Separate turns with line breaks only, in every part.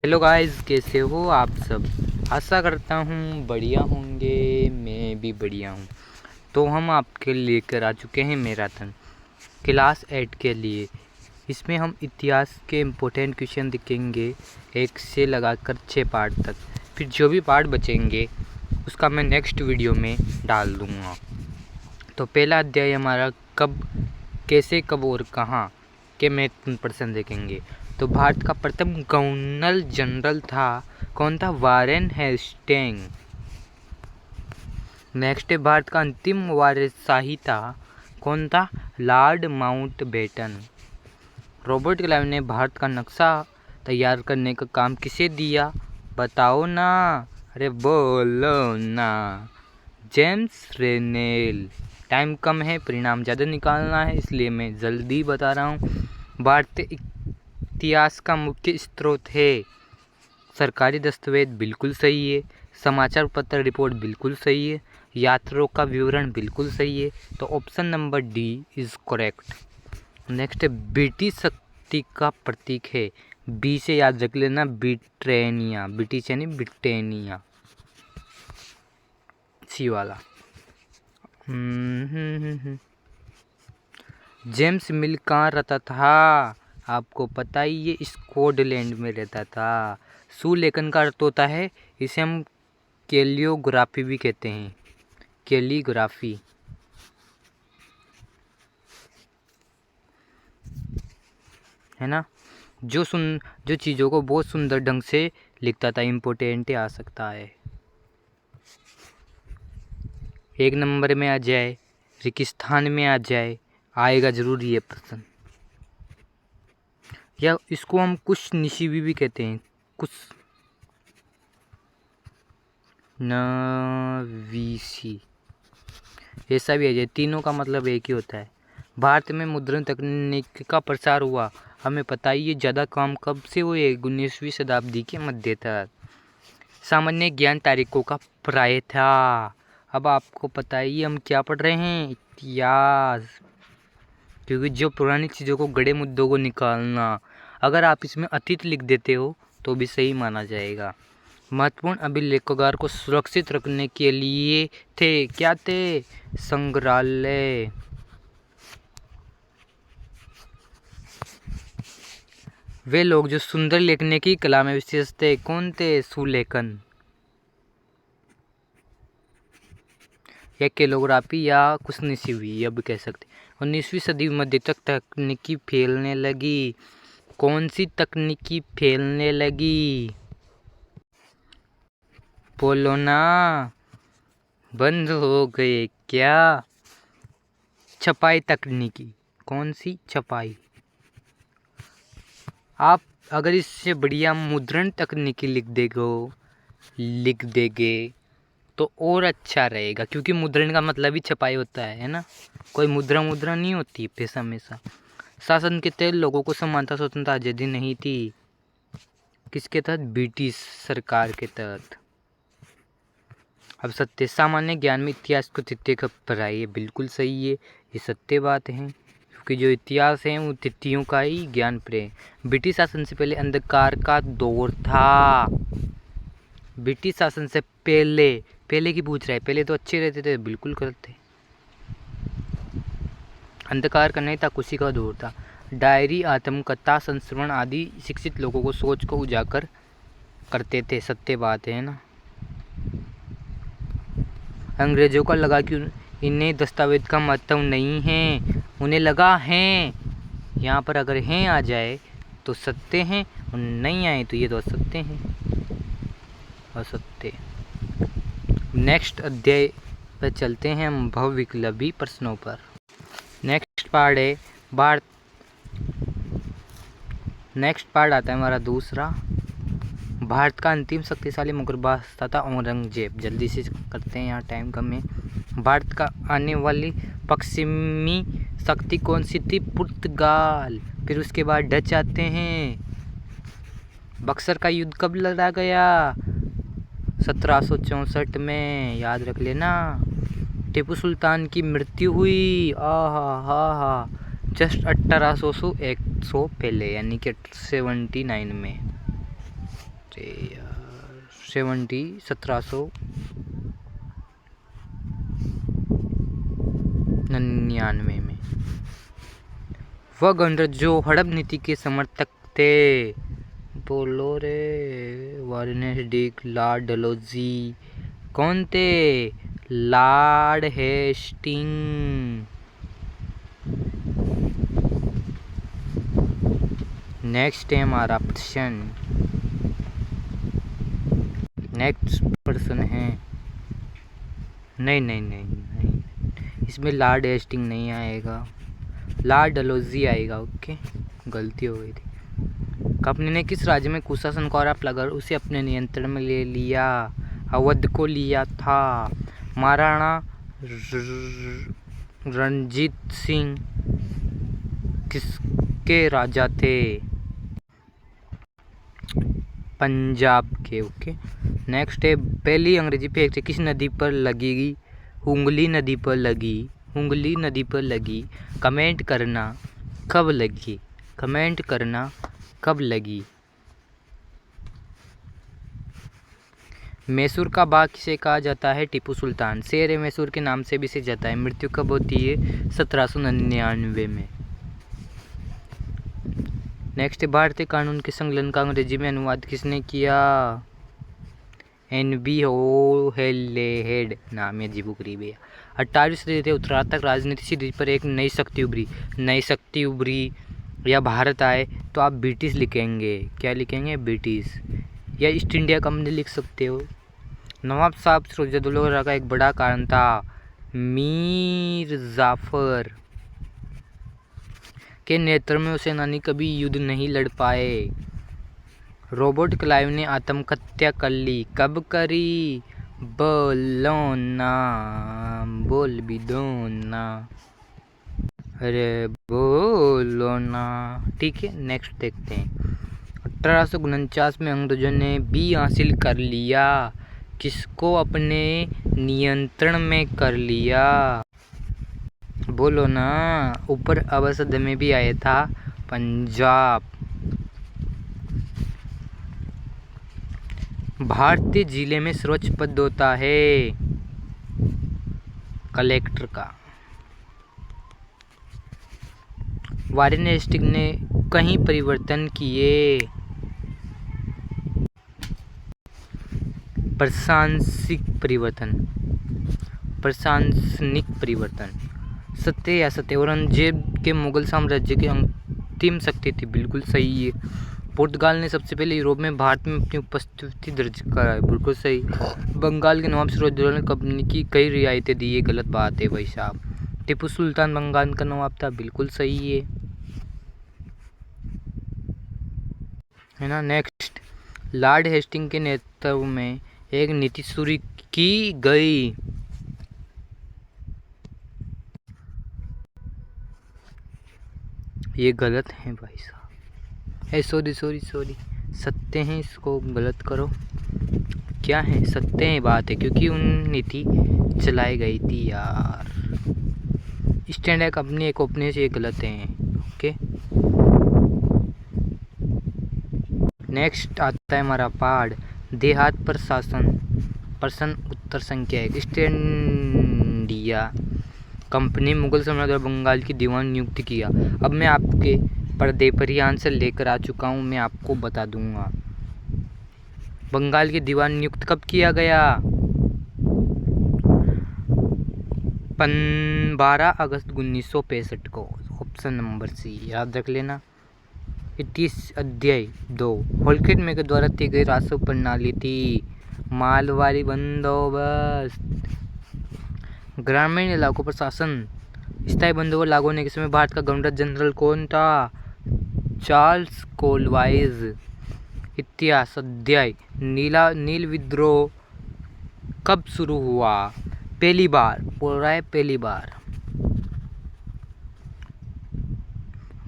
Hello guys, कैसे हो आप सब। आशा करता हूँ बढ़िया होंगे। मैं भी बढ़िया हूँ। तो हम आपके लेकर आ चुके हैं मैराथन क्लास 8 के लिए। इसमें हम इतिहास के इम्पोर्टेंट क्वेश्चन दिखेंगे 1 से लगाकर 6 पार्ट तक। फिर जो भी पार्ट बचेंगे उसका मैं नेक्स्ट वीडियो में डाल दूँगा। तो पहला अध्याय हमारा कब, कैसे, कब और कहाँ के महत्वपूर्ण प्रश्न देखेंगे। तो भारत का प्रथम गवर्नर जनरल था कौन था? Warren Hasting. नेक्स्ट है भारत का अंतिम वारशाही था कौन था? Lord Mountbatten. रॉबर्ट क्लाइव ने भारत का नक्शा तैयार करने का काम किसे दिया? बताओ ना, अरे बोलो ना। जेम्स रेनेल। टाइम कम है, परिणाम ज़्यादा निकालना है, इसलिए मैं जल्दी बता रहा हूँ। भारतीय इतिहास का मुख्य स्रोत है सरकारी दस्तावेज, बिल्कुल सही है। समाचार पत्र रिपोर्ट, बिल्कुल सही है। यात्रियों का विवरण, बिल्कुल सही है। तो option number D is correct. Next है ब्रिटिश शक्ति का प्रतीक है। बी से याद रख लेना, ब्रिटेनिया। ब्रिटिश यानी ब्रिटेनिया, सी वाला। जेम्स मिल कहाँ रहता था? आपको पता ही, ये स्कॉटलैंड में रहता था। सुलेखन का अर्थ होता है, इसे हम कैलियोग्राफी भी कहते हैं। कैलीग्राफी है ना, जो चीज़ों को बहुत सुंदर ढंग से लिखता था। इम्पोर्टेंट आ सकता है। 1 नंबर में आ जाए, रेगिस्तान में आ जाए, आएगा जरूर ये प्रश्न। या इसको हम कुछ निशिबी भी कहते हैं, कुछ नवीसी, ऐसा भी आ जाए। तीनों का मतलब एक ही होता है। भारत में मुद्रण तकनीक का प्रसार हुआ, हमें पता ही है। ज़्यादा काम कब से हुए? 19वीं शताब्दी के मध्य तक। सामान्य ज्ञान तारीखों का पर्याय था। अब आपको पता ही, हम क्या पढ़ रहे हैं? इतिहास। क्योंकि जो पुरानी चीज़ों को, गड़े मुद्दों को निकालना, अगर आप इसमें अतीत लिख देते हो तो भी सही माना जाएगा। महत्वपूर्ण अभिलेखागार को सुरक्षित रखने के लिए थे, क्या थे? संग्रहालय। वे लोग जो सुंदर लिखने की कला में विशेष थे, कौन थे? सुलेखन या कैलिग्राफी या कुछ निशिबी, अब कह सकते। 19वीं सदी मध्य तक तकनीकी फैलने लगी। कौन सी तकनीकी फैलने लगी? बोलो ना, बंद हो गए क्या? छपाई तकनीकी। कौन सी छपाई? आप अगर इससे बढ़िया मुद्रण तकनीकी लिख देंगे तो और अच्छा रहेगा, क्योंकि मुद्रण का मतलब ही छपाई होता है ना। कोई मुद्रा नहीं होती पैसा हमेशा। शासन के तहत लोगों को समानता, स्वतंत्रता, आज़ादी नहीं थी। किसके तहत? ब्रिटिश सरकार के तहत। अब सत्य, सामान्य ज्ञान में इतिहास को तिथि का पढ़ाई, बिल्कुल सही है, ये सत्य बात है। क्योंकि जो इतिहास है वो तिथियों का ही ज्ञान प्रे। ब्रिटिश शासन से पहले अंधकार का दौर था। ब्रिटिश शासन से पहले की पूछ रहा है। पहले तो अच्छे रहते थे, बिल्कुल करते। अंधकार का नहीं था, खुशी का दौर था। डायरी, आत्मकथा, संस्मरण आदि शिक्षित लोगों को सोच को उजागर करते थे, सत्य बात है ना। अंग्रेजों को लगा कि इन्हें दस्तावेज का महत्व नहीं है, उन्हें लगा है। यहाँ पर अगर हैं आ जाए तो सत्य हैं, और नहीं आए तो ये तो असत्य हैं, असत्य। नेक्स्ट अध्याय पर चलते हैं हम, बहुविकल्पी प्रश्नों पर। नेक्स्ट पार्ट है भारत। नेक्स्ट पार्ट आता है हमारा दूसरा। भारत का अंतिम शक्तिशाली मुगल बादशाह था औरंगजेब। जल्दी से करते हैं, यहाँ टाइम कम है। भारत का आने वाली पश्चिमी शक्ति कौन सी थी? पुर्तगाल। फिर उसके बाद डच आते हैं। बक्सर का युद्ध कब लड़ा गया? 1764 में, याद रख लेना। टीपू सुल्तान की मृत्यु हुई हा जस्ट 1800 पहले, यानी कि 79 में। अरे यार 1799 में। वह गणराज्य जो हड़प नीति के समर्थक थे, बोलो रे, वार्नेस डिक, लॉर्ड डलहौजी। कौन थे? Lord Hasting. नेक्स्ट है हमारा प्रश्न। नेक्स्ट पर्सन है, नहीं, इसमें लॉर्ड हेस्टिंग नहीं आएगा, लॉर्ड डलहौजी आएगा। ओके, गलती हो गई थी। कंपनी ने किस राज्य में कुशासन को आरोप लगाकर उसे अपने नियंत्रण में ले लिया? अवध को लिया था। महाराणा रणजीत सिंह किसके राजा थे? पंजाब के। ओके, नेक्स्ट है, पहली अंग्रेजी फैक्ट्री किस नदी पर लगी? हुगली नदी पर लगी। हुगली नदी पर लगी। कमेंट करना कब लगी? कमेंट करना कब लगी? मैसूर का बाग किसे कहा जाता है? टीपू सुल्तान। शेर ए मैसूर के नाम से भी इसे जाता है। मृत्यु कब होती है? 1799 में। नेक्स्ट, भारतीय कानून के संकलन का अंग्रेजी में अनुवाद किसने किया? NB होहेड नाम है, अजीब गरीब है। 18वीं सदी के उत्तरार्ध तक राजनीति सीरीज पर एक नई शक्ति उभरी या भारत आए तो आप ब्रिटिश लिखेंगे। क्या लिखेंगे? ब्रिटिश, या ईस्ट इंडिया कंपनी लिख सकते हो। नवाब साहब सिराजुद्दौला का एक बड़ा कारण था मीर जाफर के नेतृत्व में सेनानी कभी युद्ध नहीं लड़ पाए। रॉबर्ट क्लाइव ने आत्महत्या कर ली। कब करी? बोलो ना, बोल भी दो ना, अरे बोलो ना। ठीक है, नेक्स्ट देखते हैं। 1849 में अंग्रेजों ने भी हासिल कर लिया। किसको अपने नियंत्रण में कर लिया? बोलो ना, ऊपर अवसद में भी आया था, पंजाब। भारतीय जिले में सर्वोच्च पद होता है कलेक्टर का। वारेन हेस्टिंग ने कहीं परिवर्तन किए? प्रशासनिक परिवर्तन। सत्य या सत्य, औरंगजेब के मुगल साम्राज्य की अंतिम शक्ति थी। बिल्कुल सही है। पुर्तगाल ने सबसे पहले यूरोप में भारत में अपनी उपस्थिति दर्ज कराई। बिल्कुल सही। बंगाल के नवाब सिराजुद्दौला ने कंपनी की कई रियायतें दी। ये गलत बात है भाई साहब। टीपू सुल्तान बंगाल का नवाब था। बिल्कुल सही है ना। नेक्स्ट, लॉर्ड हेस्टिंग के नेतृत्व में एक नीति शुरू की गई। ये गलत है भाई साहब। सॉरी, सत्य है, इसको गलत करो। क्या है? सत्य है बात है, क्योंकि उन नीति चलाई गई थी यार। स्टैंड कंपनी एक ओपनिंग से, ये गलत है। ओके, नेक्स्ट आता है हमारा पार्ट देहात प्रश्न उत्तर संख्या 1। ईस्ट इंडिया कंपनी मुगल साम्राज्य और बंगाल की दीवान नियुक्त किया। अब मैं आपके पर्दे पर ही आंसर लेकर आ चुका हूँ, मैं आपको बता दूंगा। बंगाल की दीवान नियुक्त कब किया गया? 12 अगस्त 1965 को। ऑप्शन नंबर सी याद रख लेना। 31 अध्याय 2 होल्केट में के द्वारा दी गई राजस्व प्रणाली थी मालवारी बंदोबस्त। ग्रामीण इलाकों पर शासन स्थायी बंदोबस्त लागू होने के समय भारत का गवर्नर जनरल कौन था? चार्ल्स कोलवाइज। इतिहास अध्याय नील विद्रोह कब शुरू हुआ? पहली बार, बोल रहा है पहली बार।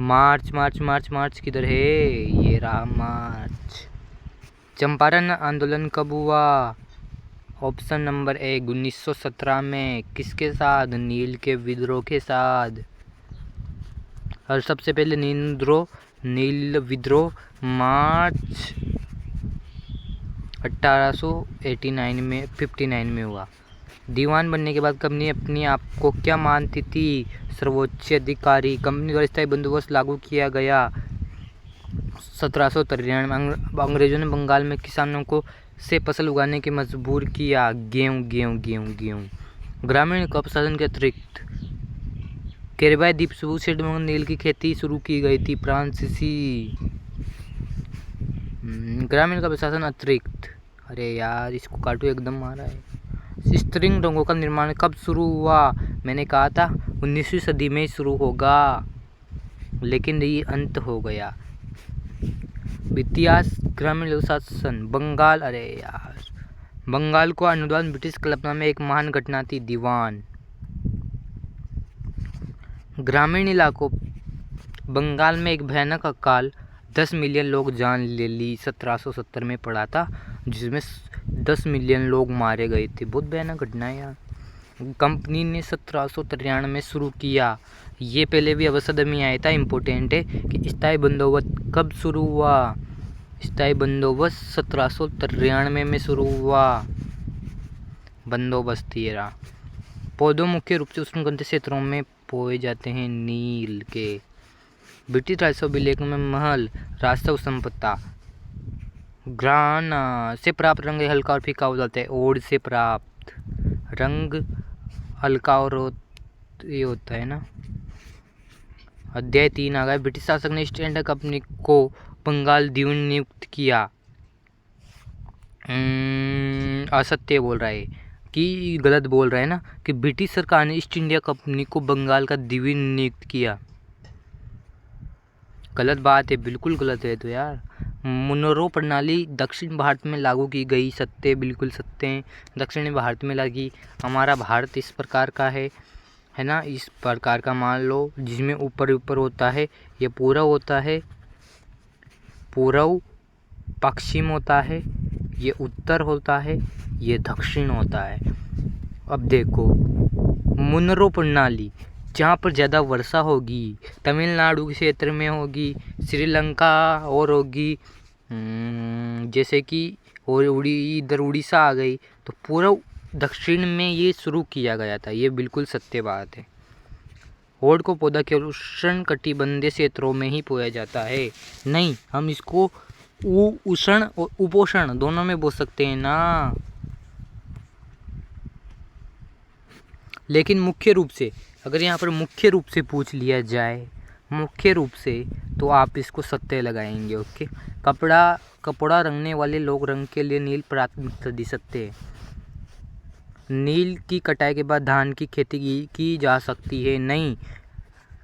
मार्च किधर है? ये रहा मार्च। चंपारण आंदोलन कब हुआ? ऑप्शन नंबर 1 1917 में। किसके साथ? नील के विद्रोह के साथ। और सबसे पहले नील विद्रोह मार्च 1889 में 59 में हुआ। दीवान बनने के बाद कंपनी अपने आप को क्या मानती थी? सर्वोच्च अधिकारी। कंपनी द्वारा स्थायी बंदोबस्त लागू किया गया 1793 में। अंग्रेजों ने बंगाल में किसानों को से फसल उगाने के मजबूर किया। गेहूं। ग्रामीण को प्रशासन के अतिरिक्त कैरिबियाई द्वीप समूह से नील की खेती शुरू की गई थी। फ्रांसीसी। ग्रामीण का प्रशासन अतिरिक्त। अरे यार इसको काटो, एकदम आ रहा है। स्ट्रिंग रंगों का निर्माण कब शुरू हुआ? मैंने कहा था 19वीं सदी में शुरू होगा, लेकिन ये अंत हो गया। इतिहास ग्रामीण लोक शासन। बंगाल। अरे यार, बंगाल को अनुदान ब्रिटिश कल्पना में एक महान घटना थी। दीवान। ग्रामीण इलाकों। बंगाल में एक भयानक अकाल 10 मिलियन लोग जान ले ली 1770 में पड़ा था, जिसमें 10 मिलियन लोग मारे गए थे। बहुत भयानक घटना है यार। कंपनी ने 1793 में शुरू किया। ये पहले भी अवसद में आया था। इम्पोर्टेंट है कि स्थायी बंदोबस्त कब शुरू हुआ? स्थायी बंदोबस्त 1793 में शुरू हुआ। बंदोबस्त ये रहा। पौधों मुख्य रूप से उष्णकटिबंधीय क्षेत्रों में बोए जाते हैं। नील के। ब्रिटिश राजस्व अभिलेख में महल। राजस्व संपदा। ग्राना से प्राप्त रंग हल्का और फीका हो जाता है। ओड से प्राप्त रंग हल्का और ये होता है ना। अध्याय 3 आ गया। ब्रिटिश शासक ने ईस्ट इंडिया कंपनी को बंगाल दीवन नियुक्त किया। असत्य बोल रहा है कि गलत बोल रहा है ना, कि ब्रिटिश सरकार ने ईस्ट इंडिया कंपनी को बंगाल का दीवन नियुक्त किया। गलत बात है, बिल्कुल गलत है। तो यार मुनरो प्रणाली दक्षिण भारत में लागू की गई। सत्य, बिल्कुल सत्य है। दक्षिणी भारत में लगी। हमारा भारत इस प्रकार का है ना, इस प्रकार का मान लो, जिसमें ऊपर होता है, ये पूर्व होता है, पूर्व पश्चिम होता है, ये उत्तर होता है, ये दक्षिण होता है। अब देखो, मुनरो प्रणाली जहाँ पर ज़्यादा वर्षा होगी, तमिलनाडु के क्षेत्र में होगी, श्रीलंका और होगी, जैसे कि और इधर उड़ीसा आ गई, तो पूर्व दक्षिण में ये शुरू किया गया था। ये बिल्कुल सत्य बात है। ओड को पौधा केवल उष्णकटिबंधीय क्षेत्रों में ही बोया जाता है। नहीं, हम इसको उष्ण और उपोष्ण दोनों में बो सकते हैं ना। लेकिन मुख्य रूप से, अगर यहाँ पर मुख्य रूप से पूछ लिया जाए, मुख्य रूप से, तो आप इसको सत्य लगाएंगे। ओके। कपड़ा रंगने वाले लोग रंग के लिए नील प्राथमिकता दे सकते हैं। नील की कटाई के बाद धान की खेती की जा सकती है। नहीं,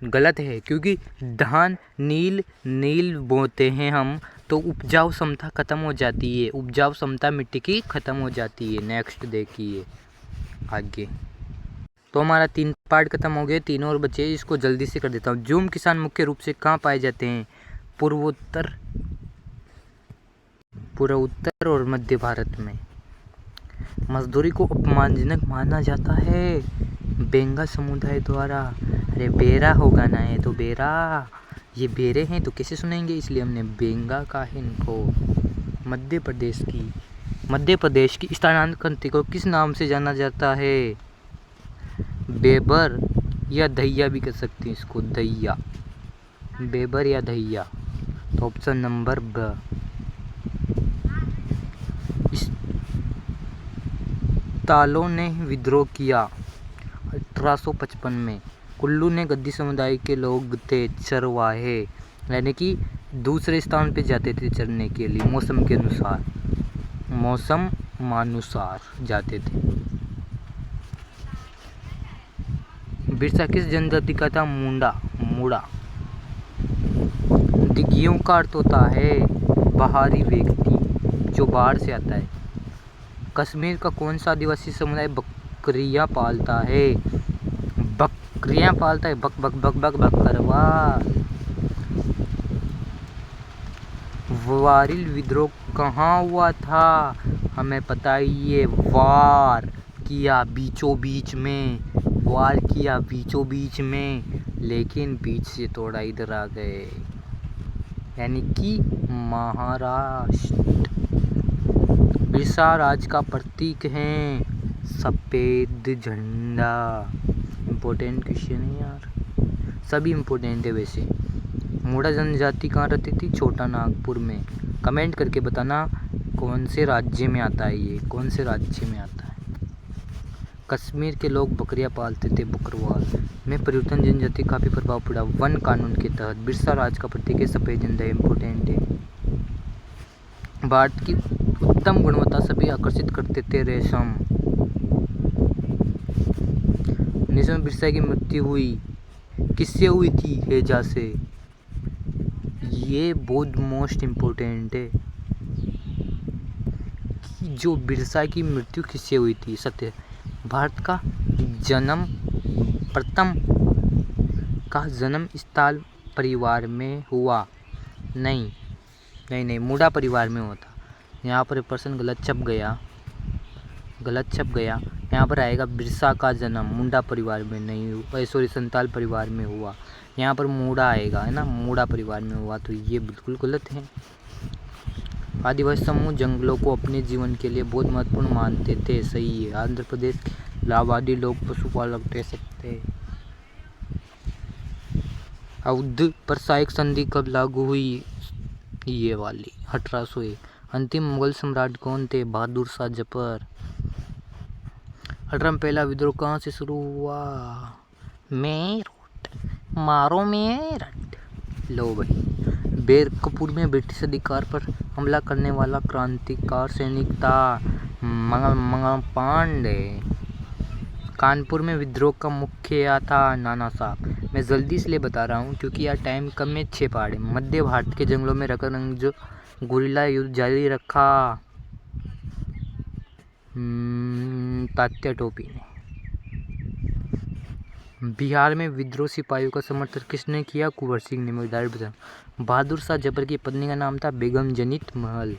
गलत है, क्योंकि धान नील बोते हैं हम, तो उपजाऊ क्षमता खत्म हो जाती है। उपजाऊ क्षमता मिट्टी की खत्म हो जाती है। नेक्स्ट देखिए आगे। तो हमारा 3 पार्ट खत्म हो गए, 3 और बचे। इसको जल्दी से कर देता हूँ। झूम किसान मुख्य रूप से कहाँ पाए जाते हैं? पूर्वोत्तर और मध्य भारत में। मजदूरी को अपमानजनक माना जाता है बेंगा समुदाय द्वारा। अरे बेरा होगा ना, ये तो बेरा, ये बेरे हैं तो कैसे सुनेंगे, इसलिए हमने बेंगा कहा है इनको। मध्य प्रदेश की स्थानांतरण क्रांति को किस नाम से जाना जाता है? बेबर या दहिया भी कह सकते हैं इसको। दहिया, बेबर या दहिया। तो ऑप्शन नंबर ब। तालों ने विद्रोह किया 1855 में। कुल्लू ने गद्दी समुदाय के लोग थे चरवाहे, यानी कि दूसरे स्थान पे जाते थे चरने के लिए, मौसम अनुसार जाते थे। बिरसा किस जनजाति का था? मूड़ा। दिग्गियों का अर्थ होता है बाहरी व्यक्ति, जो बाहर से आता है। कश्मीर का कौन सा आदिवासी समुदाय बकरियां पालता है? बकरवाल। वारिल विद्रोह कहाँ हुआ था? हमें पता ही है। वार किया बीचों बीच में, लेकिन बीच से थोड़ा इधर आ गए, यानी कि महाराष्ट्र। बिरसा राज का प्रतीक है सफ़ेद झंडा। इम्पोर्टेंट क्वेश्चन है यार, सभी इम्पोर्टेंट है वैसे। मूड़ा जनजाति कहाँ रहती थी? छोटा नागपुर में। कमेंट करके बताना कौन से राज्य में आता है ये, कौन से राज्य में आता है। कश्मीर के लोग बकरियां पालते थे, बकरवाल में परिवर्तन जनजाति काफ़ी प्रभाव पड़ा वन कानून के तहत। बिरसा राज का प्रतीक है सफ़ेद झंडा, इम्पोर्टेंट है। भारत की उत्तम गुणवत्ता सभी आकर्षित करते थे, रेशम। 1900 में बिरसा की मृत्यु हुई, किससे हुई थी? हैजा से। ये बहुत मोस्ट इम्पोर्टेंट है कि जो बिरसा की मृत्यु किससे हुई थी। सत्य, भारत का जन्म प्रथम का जन्म स्थल परिवार में हुआ? नहीं, मूड़ा परिवार में हुआ था। यहाँ पर प्रश्न गलत छप गया। यहाँ पर आएगा बिरसा का जन्म मुंडा परिवार में नहीं हुआ, सॉरी संताल परिवार में हुआ। यहाँ पर मूड़ा आएगा, है ना, मूड़ा परिवार में हुआ, तो ये बिल्कुल गलत है। आदिवासी समूह जंगलों को अपने जीवन के लिए बहुत महत्वपूर्ण मानते थे, सही है। आंध्र प्रदेश लावादी लोग पशुपालक कह सकते हैं। अवध पर शाही संधि कब लागू हुई? ये वाली 1801। अंतिम मुगल सम्राट कौन थे? बहादुर शाह जफर। 18 में पहला विद्रोह कहाँ से शुरू हुआ? मेरठ, मारो मेरठ। लो भाई, बैरकपुर में ब्रिटिश अधिकार पर हमला करने वाला क्रांतिकार सैनिक था मंगल पांडे। कानपुर में विद्रोह का मुखिया था नाना साहब। मैं जल्दी इसलिए बता रहा हूँ क्योंकि यार टाइम कम में 6 पहाड़े। मध्य भारत के जंगलों में रहकर जो गुरिल्ला युद्ध जारी रखा तात्या टोपी ने। बिहार में विद्रोह सिपाहियों का समर्थन किसने किया? कुंवर सिंह ने। मैं बता। बहादुर शाह जफर की पत्नी का नाम था बेगम जनित महल।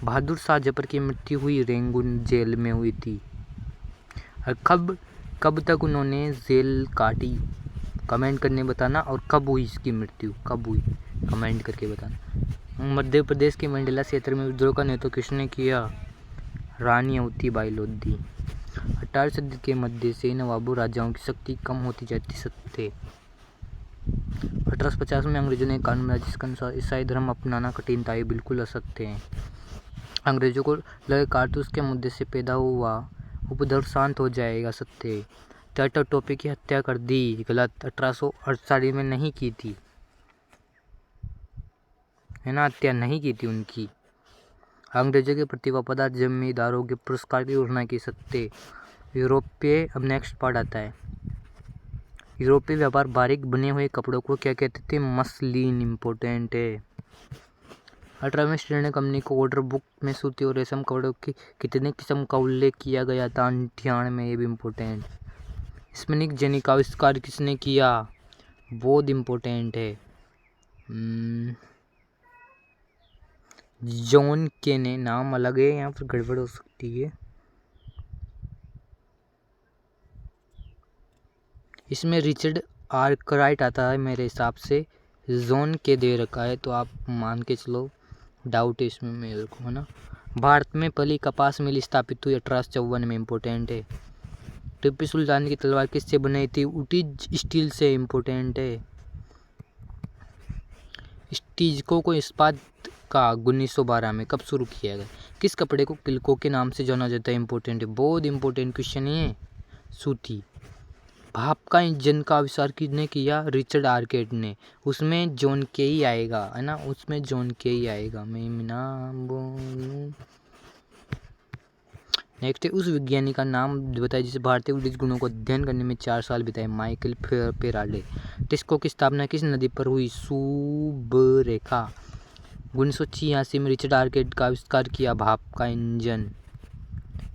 बहादुर शाह जफर की मृत्यु हुई रेंगून जेल में हुई थी। और कब तक उन्होंने जेल काटी? कमेंट करने बताना। और कब हुई इसकी मृत्यु, कब हुई? कमेंट करके बताना। मध्य प्रदेश के मंडला क्षेत्र में विद्रोह का नेतृत्व किसने किया? रानी अवंतीबाई लोधी। 18वीं सदी के मध्य से नवाबों राजाओं की शक्ति कम होती जाती सत्य। 1850 में अंग्रेजों ने कानून बनाया जिसके अनुसार ईसाई धर्म अपनाना कठिन था, ये बिल्कुल असत्य है। अंग्रेजों को लगे कारतूस के मुद्दे से पैदा हुआ उपद्रव शांत हो जाएगा, सत्य है। टाटा टोपी की हत्या कर दी, गलत। 1848 में नहीं की थी, है ना, हत्या नहीं की थी उनकी। अंग्रेजों के प्रति वफादार जमींदारों के पुरस्कार की घोषणा की, सत्य। यूरोपीय, अब नेक्स्ट पार्ट आता है। यूरोपीय व्यापार बारीक बने हुए कपड़ों को क्या कहते थे? मसलिन, इम्पोर्टेंट है। 18वीं स्टैंडर्ड कंपनी को ऑर्डर बुक में सूती और रेशम कपड़ों की कितने किस्म का उल्लेख किया गया था? 98 में, ये भी इम्पोर्टेंट। स्पिनिंग जेनी का आविष्कार किसने किया? बहुत इम्पोर्टेंट है, जॉन के ने। नाम अलग है, यहाँ पर गड़बड़ हो सकती है। इसमें रिचर्ड आर्कराइट आता है मेरे हिसाब से, जॉन के दे रखा है तो आप मान के चलो, डाउट है इसमें मेरे को, है ना। भारत में पहली कपास मिल स्थापित हुई 1854 में, इम्पोर्टेंट है। टिप्पू सुल्तान की तलवार किससे बनाई थी? उटीज स्टील से, इम्पोर्टेंट है। स्टीजको को इस्पात का 1912 में कब शुरू किया गया? किस कपड़े को किलको के नाम से जाना जाता है? इम्पोर्टेंट है, बहुत इम्पोर्टेंट क्वेश्चन है। सूती। भाप का इंजन का आविष्कार किसने किया? रिचर्ड आर्केट ने। उसमें जॉन के ही आएगा, है ना, उसमें जॉन के ही आएगा। मैं नाम बोलूं, नेक्स्ट है, उस वैज्ञानिक का नाम बताइए जिसे भारतीय उद्भिज गुणों को अध्ययन करने में 4 साल बिताए। Michael Faraday. टेस्को की स्थापना किस नदी पर हुई? सुबरेखा। 1986 में रिचर्ड आर्केट का आविष्कार किया भाप का इंजन।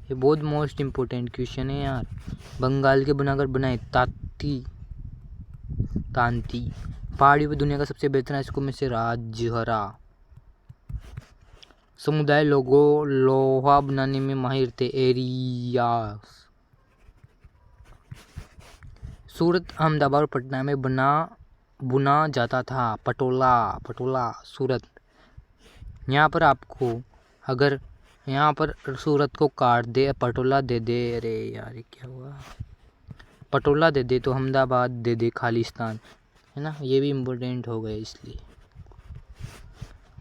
ये बहुत मोस्ट इम्पोर्टेंट क्वेश्चन है यार। बंगाल के बनाकर बनाए तांती। पहाड़ियों पर दुनिया का सबसे बेहतरीन स्कूल में से राजहरा। समुदाय लोगों लोहा बनाने में माहिर थे, एरियास। सूरत, अहमदाबाद और पटना में बुना जाता था पटोला। सूरत। यहाँ पर आपको अगर यहाँ पर सूरत को काट दे, पटोला दे दे। अरे यार ये क्या हुआ, पटोला दे दे तो अहमदाबाद दे दे खालिस्तान, है ना, ये भी इम्पोर्टेंट हो गए इसलिए।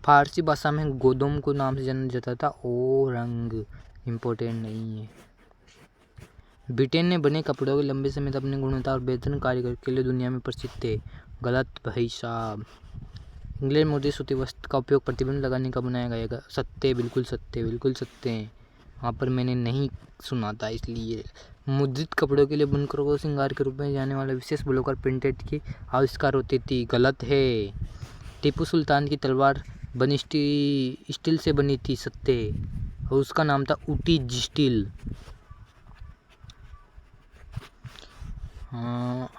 फारसी भाषा में गोदम को नाम से जाना जाता था, ओ रंग इम्पोर्टेंट नहीं है। ब्रिटेन ने बने कपड़ों के लंबे समय तक अपनी गुणवत्ता और बेहतर कार्य के लिए दुनिया में प्रसिद्ध थे। गलत भाई साहब। इंग्लैंड में सूती वस्त्र का उपयोग प्रतिबंध लगाने का बनाया गया। सत्य, बिल्कुल सत्य, बिल्कुल सत्य हैं। वहाँ पर मैंने नहीं सुना था इसलिए। मुद्रित कपड़ों के लिए बुनकरों को श्रृंगार के रूप में जाने वाला विशेष ब्लॉकर प्रिंटेड की आविष्कार होती थी। गलत है। टीपू सुल्तान की तलवार बनी स्टील से बनी थी। सत्य, और उसका नाम था ऊटी स्टील।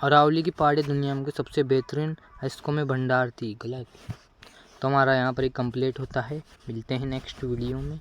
अरावली की पहाड़ी दुनिया में सबसे बेहतरीन अयस्कों में भंडार थी। गलत। तो हमारा यहाँ पर एक कंप्लीट होता है। मिलते हैं नेक्स्ट वीडियो में।